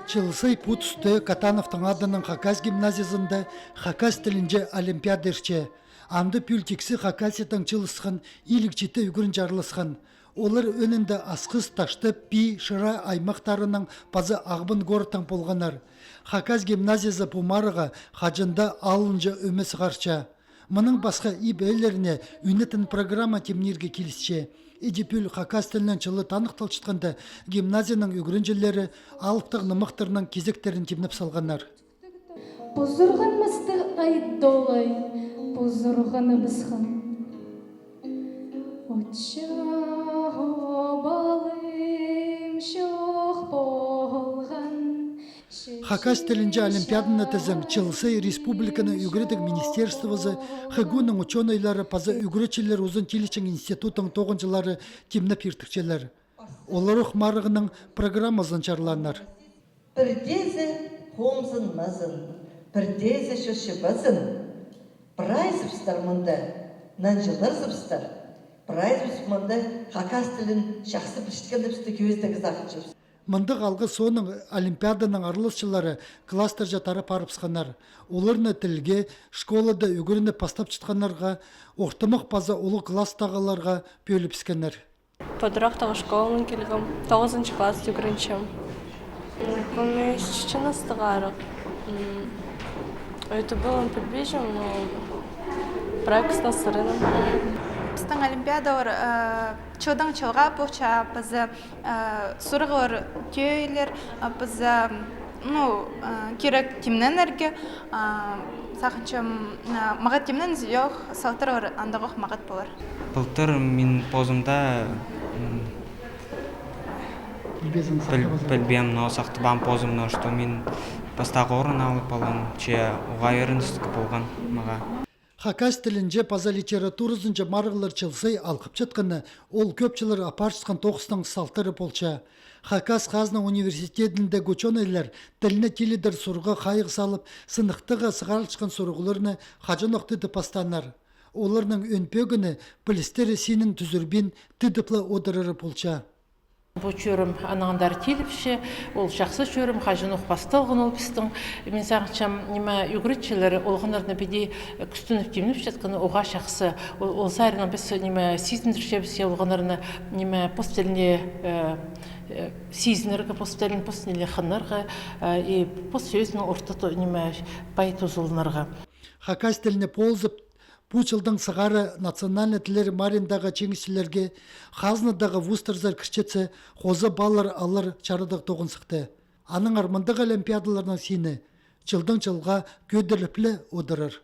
Чылсый путсты Катановтың адының Хакас гимназиясында Хакас тілінже олимпиада ирче. Анды пүлтіксі Хакасетің чылысқан илікчеті үгірін жарлысқан. Олар өнінде асқыз ташты пи шыра аймақтарының пазы ағбын горытың болғанар. Хакас гимназиясы пумарыға хажында алынжы өмес ғарча. Мұның басқа ибейлеріне үнетін программа темнерге келісче. Эдипүл Хакас тілінен чылы танықтал шытқанда гимназияның үгірінжілері алыптық нымықтарының кезектерін темнеп салғанар. Бұзырған мысты айдолай, бұзырғаны бізхан. Отча балым шоқ болған. Хакас тілінже олимпиаданы тізім Чылсы республиканы үгірідік министерствозы, хыгуның ученыйлары пазы үгірічелер ұзын телечің институтың тоғынчылары темнеп ертікчелер. Оларық марығының программазын чарланар. Бірдезі хомзын мазын, бірдезі шөші базын. Прайзывстар мұнда, нанжыларзывстар. Прайзывст мұнда Хакас тілін шақсы біштікендіпсті көздегі зақытшывст. Мындық алғы соның олимпиаданың арылысшылары кластер жатары парыпсқанар. Оларны тілге, школада үгіріні пастап чытқанарға, оқтымық паза олы класстағыларға пөліпскенер. Подырақтағы школының келгім, 9-шы класс үгірінчім. Помещичіні стығарық. Это было подбежим, но проект насырыным. Біздің олимпиадалар чылдан чылға бұқша, бізді сұрғылар түйелер, бізді керек темнен әрге, сақыншым мағат темнен зүйеқ, салтырғыр андағық мағат болар. Былтыр мен позымда білбем, но сақты бам позымна, что мен бастағы орын алып алам, че ұғайырыныстық болған маға. Хакас тілінже паза литературызынча марғылар чылсай алқып жатқаны, ол көпчілер апаршысқан тоқыстың салтыры болча. Хакас Қазна университетінде көчөнейлер тіліне теледір сұрға қайық салып, сынықтыға сығарылшқан сұрғыларыны қажын оқты дыпастанар. Оларының өнпегіні білістері сенің түзірбен тыдыплы одырыры болча. Бұл чөрім анағандар теліпші, ол жақсы чөрім, қажын ұқпастылғын ол пістің. Мен сағыншам үгірітшілері олғынарына беде күстініп темініп жатқаны оға жақсы. Ол сайрынан біз сезіндірше біз олғынарына постеліне сезініргі, постелін постеліне қынырғы, постсөзінің ортаты бай тұзылынырғы. Хакас тіліне ползып, Пучылдың сығары национальный тілері мариндағы чеңісшілерге Қазнадағы вустарзар кірчетсе қозы балар алар чарыдық тоғын сықты. Аның армандық олимпиадаларының сені жылдың жылға көдіріплі одырыр.